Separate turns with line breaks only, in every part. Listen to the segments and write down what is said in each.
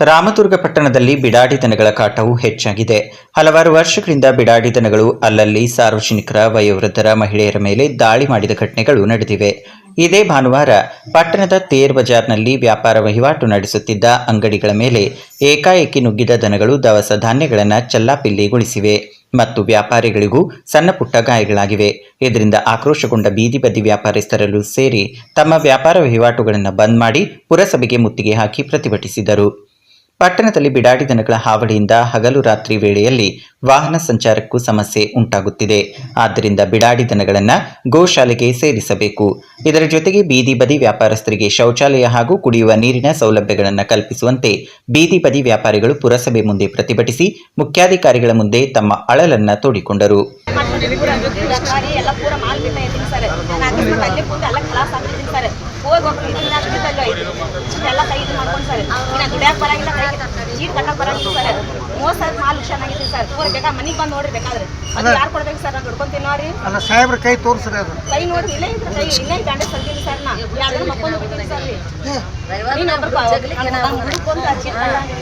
ರಾಮದುರ್ಗ ಪಟ್ಟಣದಲ್ಲಿ ಬಿಡಾಡಿ ದನಗಳ ಕಾಟವು ಹೆಚ್ಚಾಗಿದೆ. ಹಲವಾರು ವರ್ಷಗಳಿಂದ ಬಿಡಾಡಿ ದನಗಳು ಅಲ್ಲಲ್ಲಿ ಸಾರ್ವಜನಿಕರ, ವಯೋವೃದ್ಧರ, ಮಹಿಳೆಯರ ಮೇಲೆ ದಾಳಿ ಮಾಡಿದ ಘಟನೆಗಳು ನಡೆದಿವೆ. ಇದೇ ಭಾನುವಾರ ಪಟ್ಟಣದ ತೇರ್ ಬಜಾರ್ನಲ್ಲಿ ವ್ಯಾಪಾರ ವಹಿವಾಟು ನಡೆಸುತ್ತಿದ್ದ ಅಂಗಡಿಗಳ ಮೇಲೆ ಏಕಾಏಕಿ ನುಗ್ಗಿದ ದನಗಳು ದವಸ ಧಾನ್ಯಗಳನ್ನು ಚೆಲ್ಲಾಪಿಲ್ಲಿಗೊಳಿಸಿವೆ ಮತ್ತು ವ್ಯಾಪಾರಿಗಳಿಗೂ ಸಣ್ಣ ಪುಟ್ಟ ಗಾಯಗಳಾಗಿವೆ. ಇದರಿಂದ ಆಕ್ರೋಶಗೊಂಡ ಬೀದಿ ಬದಿ ವ್ಯಾಪಾರಸ್ಥರಲ್ಲೂ ಸೇರಿ ತಮ್ಮ ವ್ಯಾಪಾರ ವಹಿವಾಟುಗಳನ್ನು ಬಂದ್ ಮಾಡಿ ಪುರಸಭೆಗೆ ಮುತ್ತಿಗೆ ಹಾಕಿ ಪ್ರತಿಭಟಿಸಿದರು. ಪಟ್ಟಣದಲ್ಲಿ ಬಿಡಾಡಿ ದನಗಳ ಹಾವಳಿಯಿಂದ ಹಗಲು ರಾತ್ರಿ ವೇಳೆಯಲ್ಲಿ ವಾಹನ ಸಂಚಾರಕ್ಕೂ ಸಮಸ್ಯೆ ಉಂಟಾಗುತ್ತಿದೆ. ಆದ್ದರಿಂದ ಬಿಡಾಡಿ ದನಗಳನ್ನು ಗೋಶಾಲೆಗೆ ಸೇರಿಸಬೇಕು. ಇದರ ಜೊತೆಗೆ ಬೀದಿ ಬದಿ ವ್ಯಾಪಾರಸ್ಥರಿಗೆ ಶೌಚಾಲಯ ಹಾಗೂ ಕುಡಿಯುವ ನೀರಿನ ಸೌಲಭ್ಯಗಳನ್ನು ಕಲ್ಪಿಸುವಂತೆ ಬೀದಿ ಬದಿ ವ್ಯಾಪಾರಿಗಳು ಪುರಸಭೆ ಮುಂದೆ ಪ್ರತಿಭಟಿಸಿ ಮುಖ್ಯಾಧಿಕಾರಿಗಳ ಮುಂದೆ ತಮ್ಮ ಅಳಲನ್ನ ತೋಡಿಕೊಂಡರು.
ಮನಿಗೆ ಬಂದು ನೋಡ್ರಿ ಬೇಕಾದ್ರೆ ಅದು ಯಾರು ಕೊಡ್ಬೇಕು ಸರ್? ನಾನು ದುಡ್ಕೊಂತೀನಿ ನೋಡ್ರಿ.
ಅಲ್ಲ ಸಾಹೇಬ್ರ ಕೈ ತೋರಿಸ್ರಿ, ಅದು
ಕೈ ನೋಡ್ರಿ. ಇಲ್ಲ ಕೈ ಇನ್ನೇ ಗಂಟೆ ಸರ್ತೀನಿ ಸರ್. ನಾ ಯಾವ್ದು ಮಕ್ಕೊಂಡು ಹೋಗ್ತೀನಿ ಸರ್.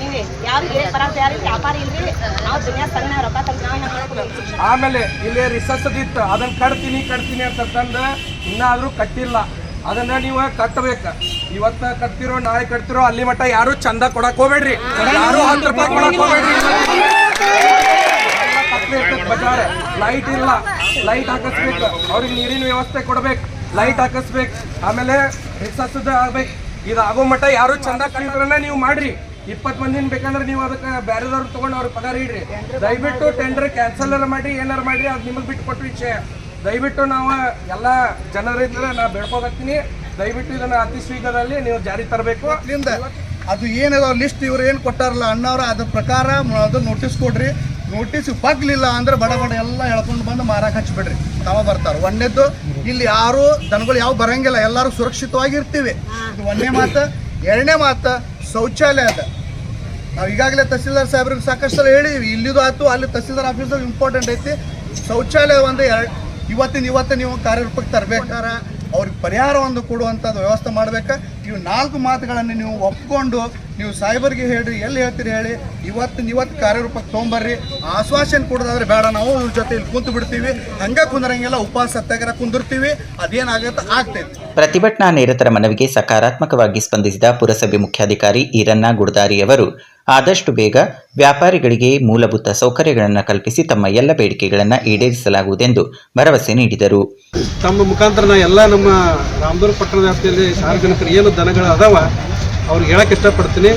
ನೀವೇ ಯಾರು ಬರಂತ ಯಾರು ವ್ಯಾಪಾರ ಇಲ್ರಿ. ನಾವು ದುನಿಯಾ ಸಣ್ಣ ರೊಕ್ಕ ತಂದು ನಾವು ಹೆಂಗೆ
ಆಮೇಲೆ ಇಲ್ಲಿ ರಿಸರ್ಸದಿತ್ತು ಅದನ್ನ ಕಟ್ತೀನಿ ಅಂತಂದು ಇನ್ನಾದ್ರೂ ಕಟ್ಟಿಲ್ಲ. ಅದನ್ನ ನೀವು ಕಟ್ಟಬೇಕು. ಇವತ್ತ ಕಟ್ತಿರೋ ನಾಳೆ ಕಟ್ತಿರೋ ಅಲ್ಲಿ ಮಟ್ಟ ಯಾರು ಚಂದ ಕೊಡಕ್ ಹೋಗ್ಬೇಡ್ರಿ. ಯಾರು 10 ರೂಪಾಯಿ ಕೊಡಕ್ ಹೋಗ್ಬೇಡ್ರಿ. ಬಜಾರ್ ಲೈಟ್ ಇಲ್ಲ, ಲೈಟ್ ಹಾಕಿಸ್ಬೇಕು. ಅವ್ರಿಗೆ ನೀರಿನ ವ್ಯವಸ್ಥೆ ಕೊಡ್ಬೇಕು, ಲೈಟ್ ಹಾಕಿಸ್ಬೇಕು. ಆಮೇಲೆ ರಿಸರ್ಸದ ಆಗ್ಬೇಕು. ಇದಾಗೋ ಮಟ್ಟ ಯಾರು ಚಂದ ಕಟ್ಟಿದ್ರನ್ನ ನೀವು ಮಾಡ್ರಿ. 20 ಮಂದಿನ ಬೇಕಂದ್ರೆ ನೀವು ಅದಕ್ಕೆ ಬೇರೆದವ್ರು ತಗೊಂಡು ಅವ್ರಿಗೆ ಪಗಾರ ಇಡ್ರಿ. ದಯವಿಟ್ಟು ಟೆಂಡರ್ ಕ್ಯಾನ್ಸಲ್ ಮಾಡ್ರಿ, ಏನಾರು ಮಾಡ್ರಿ. ಅದು ನಿಮಗೆ ಬಿಟ್ಟು ಕೊಟ್ಟು ವಿಷಯ. ದಯವಿಟ್ಟು ನಾವು ಎಲ್ಲ ಜನರಿಂದ ನಾ ಬೇಡ್ಕೋತೀನಿ, ದಯವಿಟ್ಟು ಇದನ್ನ ಅತಿ ಶೀಘ್ರದಲ್ಲಿ ನೀವು ಜಾರಿ ತರಬೇಕು.
ಅದು ಏನದ ಲಿಸ್ಟ್ ಇವ್ರು ಏನು ಕೊಟ್ಟಾರಲ್ಲ ಅಣ್ಣವ್ರ, ಅದ್ರ ಪ್ರಕಾರ ಅದು ನೋಟಿಸ್ ಕೊಡ್ರಿ. ನೋಟಿಸ್ ಬಗ್ಲಿಲ್ಲ ಅಂದ್ರೆ ಬಡ ಎಲ್ಲ ಹೇಳ್ಕೊಂಡು ಬಂದು ಮಾರಾಕ ಹಚ್ಬಿಡ್ರಿ. ತಾವ ಬರ್ತಾರೆ. ಒಂದೇದ್ದು ಇಲ್ಲಿ ಯಾರು ದನಗಳು ಯಾವ ಬರಂಗಿಲ್ಲ, ಎಲ್ಲರೂ ಸುರಕ್ಷಿತವಾಗಿರ್ತೀವಿ. ಇದು ಒಂದೇ ಮಾತು. ಎರಡನೇ ಮಾತು, ಶೌಚಾಲಯ ಅದ. ನಾವು ಈಗಾಗಲೇ ತಹಸೀಲ್ದಾರ್ ಸಾಹೇಬ್ರಿಗೆ ಸಾಕಷ್ಟು ಸಲ ಹೇಳಿದ್ವಿ. ಇಲ್ಲಿದು ಆಯ್ತು, ಅಲ್ಲಿ ತಹಸೀಲ್ದಾರ್ ಆಫೀಸಲ್ಲಿ ಇಂಪಾರ್ಟೆಂಟ್ ಐತಿ. ಶೌಚಾಲಯ ಒಂದು ಇವತ್ತು ನೀವು ಕಾರ್ಯರೂಪಕ್ಕೆ ತರಬೇಕಾರ ಅವ್ರಿಗೆ ಪರಿಹಾರ ಒಂದು ಕೊಡುವಂಥದ್ದು ವ್ಯವಸ್ಥೆ ಮಾಡ್ಬೇಕು. ಇವು 4 ಮಾತುಗಳನ್ನು ನೀವು ಒಪ್ಕೊಂಡು ನೀವು ಸಾಹೇಬರಿಗೆ ಹೇಳ್ರಿ, ಎಲ್ಲಿ ಹೇಳ್ತೀರಿ ಹೇಳಿ. ಇವತ್ತು ಕಾರ್ಯರೂಪಕ್ಕೆ ತೊಗೊಂಬರ್ರಿ. ಆಶ್ವಾಸನೆ ಕೊಡೋದಾದ್ರೆ ಬೇಡ, ನಾವು ಇವ್ರ ಜೊತೆ ಇಲ್ಲಿ ಕುಂತು ಬಿಡ್ತೀವಿ. ಹಂಗೆ ಕುಂದ್ರಂಗೆಲ್ಲ ಉಪವಾಸ ಸತ್ಯಾಗ್ರಹ ಕುಂದಿರ್ತೀವಿ. ಅದೇನಾಗುತ್ತೆ ಆಗ್ತೈತಿ.
ಪ್ರತಿಭಟನಾ ನಿರತರ ಮನವಿಗೆ ಸಕಾರಾತ್ಮಕವಾಗಿ ಸ್ಪಂದಿಸಿದ ಪುರಸಭೆ ಮುಖ್ಯಾಧಿಕಾರಿ ಈರಣ್ಣ ಗುಡದಾರಿ ಅವರು ಆದಷ್ಟು ಬೇಗ ವ್ಯಾಪಾರಿಗಳಿಗೆ ಮೂಲಭೂತ ಸೌಕರ್ಯಗಳನ್ನು ಕಲ್ಪಿಸಿ ತಮ್ಮ ಎಲ್ಲ ಬೇಡಿಕೆಗಳನ್ನು ಈಡೇರಿಸಲಾಗುವುದೆಂದು ಭರವಸೆ ನೀಡಿದರು.
ತಮ್ಮ ಮುಖಾಂತರ ಎಲ್ಲ ನಮ್ಮ ರಾಮದುರ್ಗ ಪಟ್ಟಣದ ವ್ಯಾಪ್ತಿಯಲ್ಲಿ ಸಾರ್ವಜನಿಕರು ಏನು ದನಗಳು ಅದಾವ ಅವ್ರಿಗೆ ಹೇಳಕ್ಕೆ ಇಷ್ಟಪಡ್ತೀನಿ.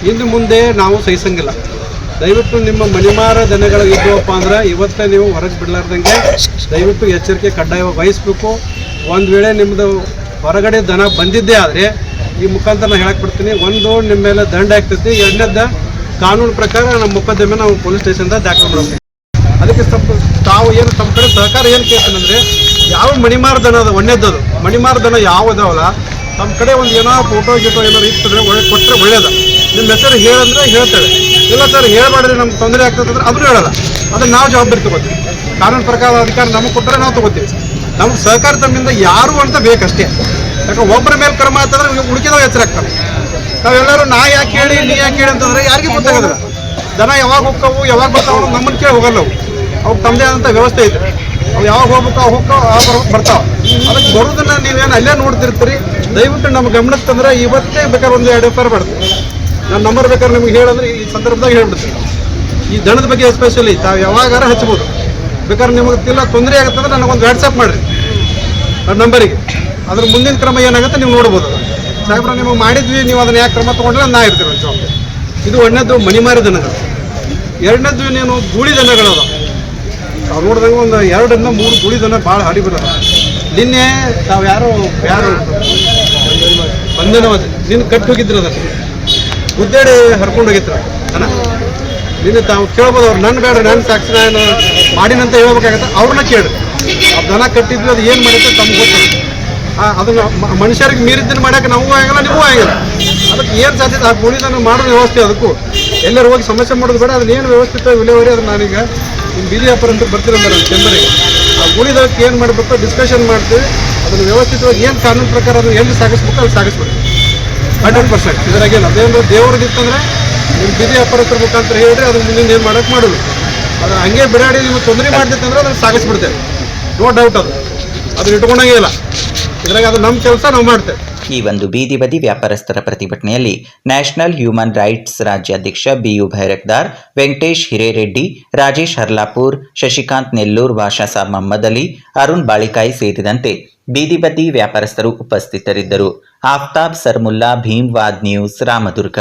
ಇನ್ನು ಮುಂದೆ ನಾವು ಸಹಿಸಂಗಿಲ್ಲ. ದಯವಿಟ್ಟು ನಿಮ್ಮ ಮಣಿಮಾರ ದನಗಳು ಇದ್ದವಪ್ಪ ಅಂದ್ರೆ ಇವತ್ತೇ ನೀವು ಹೊರಗೆ ಬಿಡಲಾರ್ದಂಗೆ ದಯವಿಟ್ಟು ಎಚ್ಚರಿಕೆ ಕಡ್ಡಾಯವಾಗಿ ವಹಿಸಬೇಕು. ಒಂದು ವೇಳೆ ನಿಮ್ಮದು ಹೊರಗಡೆ ದನ ಬಂದಿದ್ದೇ ಆದರೆ ಈ ಮುಖಾಂತರ ನಾನು ಹೇಳಕ್ಕೆ ಬಿಡ್ತೀನಿ, ಒಂದು ನಿಮ್ಮ ಮೇಲೆ ದಂಡ ಆಗ್ತೈತಿ. ಎರಡನೇದ ಕಾನೂನು ಪ್ರಕಾರ ನಮ್ಮ ಮೊಕದ್ದಮೆ ನಾವು ಪೊಲೀಸ್ ಸ್ಟೇಷನ್ದಾಗ ದಾಖಲೆ ಮಾಡಬೇಕು. ಅದಕ್ಕೆ ತಾವು ಏನು ತಮ್ಮ ಕಡೆ ಸಹಕಾರ ಏನು ಕೇಳ್ತಾನಂದರೆ, ಯಾವ ಮಣಿಮಾರ ದನ ಅದ ಒಣ್ಣೆದ್ದದು ಮಣಿಮಾರ ದನ ಯಾವ ಅದಾವಲ್ಲ ನಮ್ಮ ಕಡೆ ಒಂದು ಏನೋ ಫೋಟೋ ಏನಾರು ಇರ್ತಂದ್ರೆ ಕೊಟ್ಟರೆ ಒಳ್ಳೇದು. ನಿಮ್ಮ ಹೆಸರು ಹೇಳಂದ್ರೆ ಹೇಳ್ತೇವೆ. ಇಲ್ಲ ಸರ್ ಹೇಳ್ಬೇಡ್ರಿ ನಮ್ಗೆ ತೊಂದರೆ ಆಗ್ತದೆ ಅಂದ್ರೆ ಅದನ್ನು ಹೇಳಲ್ಲ. ಅದನ್ನು ನಾವು ಜವಾಬ್ದಾರಿ ತೊಗೋತೀವಿ. ಕಾನೂನು ಪ್ರಕಾರ ಅಧಿಕಾರ ನಮಗೆ ಕೊಟ್ಟರೆ ನಾವು ತೊಗೋತೀವಿ. ನಮ್ಗೆ ಸಹಕಾರ ತಮ್ಮಿಂದ ಯಾರು ಅಂತ ಬೇಕಷ್ಟೇ. ಯಾಕಂದ್ರೆ ಒಬ್ಬರ ಮೇಲೆ ಕ್ರಮ ಅಂತಂದ್ರೆ ಉಳಿಕೆದವ ಎಚ್ಚರ ಆಗ್ತಾರೆ. ನಾವೆಲ್ಲರೂ ನಾ ಯಾಕೆ ಹೇಳಿ ನೀ ಯಾಕೆ ಹೇಳಿ ಅಂತಂದ್ರೆ ಯಾರಿಗೂ ಗೊತ್ತಾಗೋದಿಲ್ಲ. ದನ ಯಾವಾಗ ಹೋಗ್ತಾವು ಯಾವಾಗ ಬರ್ತಾವ ನಮ್ಮನ್ನು ಕೇಳಿ ಹೋಗಲ್ಲ. ಅವ್ರು ತಮ್ಮದೇ ಆದಂಥ ವ್ಯವಸ್ಥೆ ಐತೆ. ಅವು ಯಾವಾಗ ಹೋಗ್ಬೇಕು ಬರ್ತಾವೆ. ಅದಕ್ಕೆ ಬರೋದನ್ನ ನೀವೇನು ಅಲ್ಲೇ ನೋಡ್ತಿರ್ತೀರಿ. ದಯವಿಟ್ಟು ನಮ್ಮ ಗಮನಕ್ಕೆ ತಂದ್ರೆ ಇವತ್ತೇ ಬೇಕಾದ್ರೆ ಒಂದು 2 FIR ಮಾಡ್ತೀವಿ. ನನ್ನ ನಂಬರ್ ಬೇಕಾದ್ರೆ ನಿಮ್ಗೆ ಹೇಳಂದ್ರೆ ಈ ಸಂದರ್ಭದಾಗ ಹೇಳ್ಬಿಡ್ತೀನಿ. ಈ ದನದ ಬಗ್ಗೆ ಎಸ್ಪೆಷಲಿ ತಾವು ಯಾವಾಗಾರ ಹಚ್ಬೋದು. ಬೇಕಾದ್ರೆ ನಿಮಗೆ ಇಲ್ಲ ತೊಂದರೆ ಆಗುತ್ತೆ ಅಂದ್ರೆ ನನಗೊಂದು ವಾಟ್ಸಪ್ ಮಾಡಿರಿ ನನ್ನ ನಂಬರಿಗೆ. ಅದ್ರ ಮುಂದಿನ ಕ್ರಮ ಏನಾಗುತ್ತೆ ನೀವು ನೋಡ್ಬೋದು. ಸಾಹೇಬ್ರ ನಿಮಗೆ ಮಾಡಿದ್ವಿ, ನೀವು ಅದನ್ನ ಯಾಕೆ ಕ್ರಮ ತೊಗೊಂಡ್ರೆ ನಾ ಇರ್ತೀವಿ ಜವಾಬ್ದಾರಿ. ಇದು ಒಂದನೇದು ಮಣಿಮಾರಿ ದನಗಳು. ಎರಡನೇದು ನೀನು ಗೂಳಿ ದನಗಳು ಅದ. ಅವ್ರು ನೋಡಿದಂಗೆ ಒಂದು 2 3 ಗೂಳಿ ದನ ಭಾಳ ಹಾಡಿ ಬಿಡೋದು. ನಿನ್ನೆ ತಾವು ಯಾರು ಬಂಧನವಾದ ನಿನ್ನ ಕಟ್ಟಿ ಹೋಗಿದ್ರು ಅದನ್ನು ಗುದ್ದಾಡಿ ಹರ್ಕೊಂಡು ಹೋಗಿದ್ರು ದನ. ನಿನ್ನೆ ತಾವು ಕೇಳ್ಬೋದು. ಅವ್ರು ನನ್ನ ಬೇಡ ನನ್ನ ಸಾಕ್ಷಿ ನಾನು ಮಾಡಿನಂತ ಹೇಳ್ಬೇಕಾಗತ್ತೆ. ಅವ್ರನ್ನ ಕೇಳಿ ಆ ದನ ಕಟ್ಟಿದ್ವಿ ಅದು ಏನು ಮಾಡಿದ್ರೆ ತಮ್ಗೆ ಗೊತ್ತಿಲ್ಲ. ಅದನ್ನು ಮನುಷ್ಯರಿಗೆ ಮೀರಿದ್ದನ್ನು ಮಾಡೋಕೆ ನಮಗೂ ಆಗಿಲ್ಲ, ನಿಮಗೂ ಆಗಿಲ್ಲ. ಅದಕ್ಕೆ ಏನು ಸಾಧ್ಯತೆ ಆ ಗೂಳಿದನ್ನು ಮಾಡೋದು ವ್ಯವಸ್ಥೆ. ಅದಕ್ಕೂ ಎಲ್ಲರೂ ಹೋಗಿ ಸಮಸ್ಯೆ ಮಾಡೋದು ಬೇಡ. ಅದನ್ನ ಏನು ವ್ಯವಸ್ಥಿತ ವಿಲೇವರಿ ಅದನ್ನು ನಾನೀಗ ನಿಮ್ಮ ಬೀದಿ ವ್ಯಾಪಾರ ಅಂತ ಬರ್ತಿರಂದ್ರೆ ನನ್ನ ಚೆಂಬರಿಗೆ ಆ ಗೂಳಿದಕ್ಕೆ ಏನು ಮಾಡಬೇಕು ಡಿಸ್ಕಷನ್ ಮಾಡ್ತೀವಿ. ಅದನ್ನು ವ್ಯವಸ್ಥಿತವಾಗಿ ಏನು ಕಾನೂನು ಪ್ರಕಾರ ಅದನ್ನು ಎಲ್ಲಿ ಸಾಗಿಸ್ಬೇಕು ಅಲ್ಲಿ ಸಾಗಿಸ್ಬೇಕು 100%. ಇದರಾಗೇನು ಅದೇನು ದೇವ್ರದಿತ್ತಂದರೆ ನಿಮ್ಮ ಬೀದಿ ವ್ಯಾಪಾರಸ್ಥರ ಮುಖಾಂತರ ಹೇಳ್ರಿ, ಅದು ಮುಂದಿನ ಏನು ಮಾಡೋಕೆ ಮಾಡೋದು. ಅದು ಹಂಗೆ ಬಿಡಾಡಿ ನೀವು ತೊಂದರೆ ಮಾಡ್ತೈತಂದ್ರೆ ಅದನ್ನು ಸಾಗಿಸ್ಬಿಡ್ತೇವೆ, ನೋ ಡೌಟ್. ಅದನ್ನ ಇಟ್ಕೊಂಡಂಗೆ ಇಲ್ಲ, ಇದ್ರಾಗ ಅದು ನಮ್ಮ ಕೆಲಸ ನಾವು ಮಾಡ್ತೇವೆ.
ಈ ಒಂದು ಬೀದಿ ಬದಿ ವ್ಯಾಪಾರಸ್ಥರ ಪ್ರತಿಭಟನೆಯಲ್ಲಿ ನ್ಯಾಷನಲ್ ಹ್ಯೂಮನ್ ರೈಟ್ಸ್ ರಾಜ್ಯಾಧ್ಯಕ್ಷ ಬಿಯು ಭೈರಕ್ದಾರ್, ವೆಂಕಟೇಶ್ ಹಿರೇರೆಡ್ಡಿ, ರಾಜೇಶ್ ಹರ್ಲಾಪುರ್, ಶಶಿಕಾಂತ್ ನೆಲ್ಲೂರ್, ವಾಷಾಸಾಬ್ ಮೊಹಮ್ಮದ್ ಅಲಿ, ಅರುಣ್ ಬಾಳಿಕಾಯಿ ಸೇರಿದಂತೆ ಬೀದಿ ಬದಿ ವ್ಯಾಪಾರಸ್ಥರು ಉಪಸ್ಥಿತರಿದ್ದರು. ಆಫ್ತಾಬ್ ಸರ್ಮುಲ್ಲಾ, ಭೀಮ್ವಾದ್ ನ್ಯೂಸ್, ರಾಮದುರ್ಗ.